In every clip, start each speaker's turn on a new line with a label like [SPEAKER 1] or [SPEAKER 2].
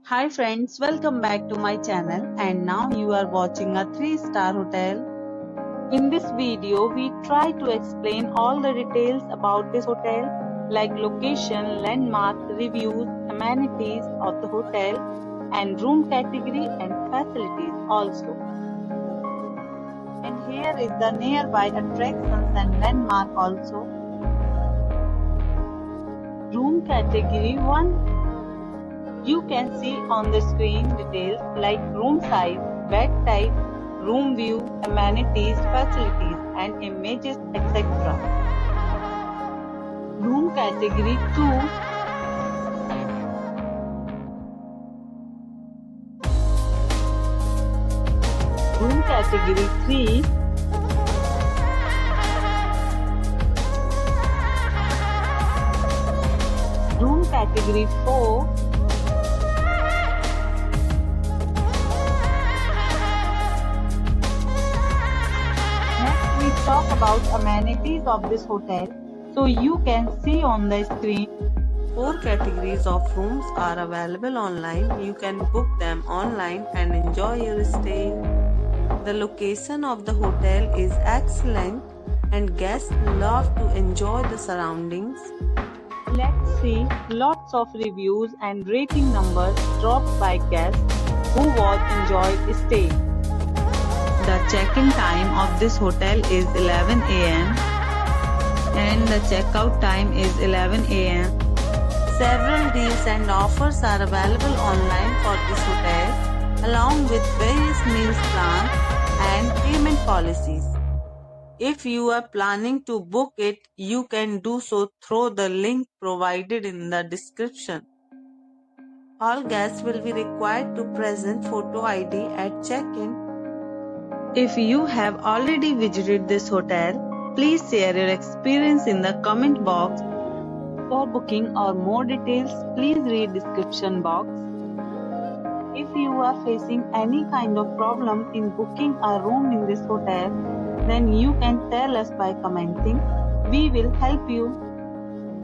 [SPEAKER 1] Hi friends, welcome back to my channel and now you are watching a 3-star hotel. In this video, we try to explain all the details about this hotel like location, landmark, reviews, amenities of the hotel and room category and facilities also. And here is the nearby attractions and landmark also. Room category 1. You can see on the screen details like room size, bed type, room view, amenities, facilities and images etc. Room category 2. Room category 3. Room category 4. Talk about amenities of this hotel, so you can see on the screen.
[SPEAKER 2] 4 categories of rooms are available online. You can book them online and enjoy your stay. The location of the hotel is excellent and guests love to enjoy the surroundings.
[SPEAKER 1] Let's see lots of reviews and rating numbers dropped by guests who was enjoyed stay. The check-in time of this hotel is 11 am and the check-out time is 11 am.
[SPEAKER 2] Several deals and offers are available online for this hotel along with various meals plans and payment policies. If you are planning to book it, you can do so through the link provided in the description. All guests will be required to present photo ID at check-in.
[SPEAKER 1] If you have already visited this hotel, please share your experience in the comment box. For booking or more details, please read description box. If you are facing any kind of problem in booking a room in this hotel, then you can tell us by commenting. We will help you.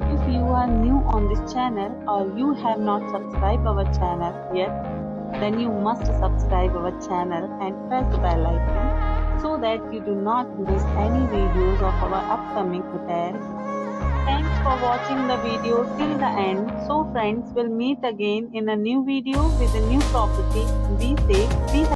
[SPEAKER 1] If you are new on this channel or you have not subscribed our channel yet, then you must subscribe our channel and press the bell icon so that you do not miss any videos of our upcoming hotel. Thanks for watching the video till the end. So friends, will meet again in a new video with a new property. Be safe, be happy.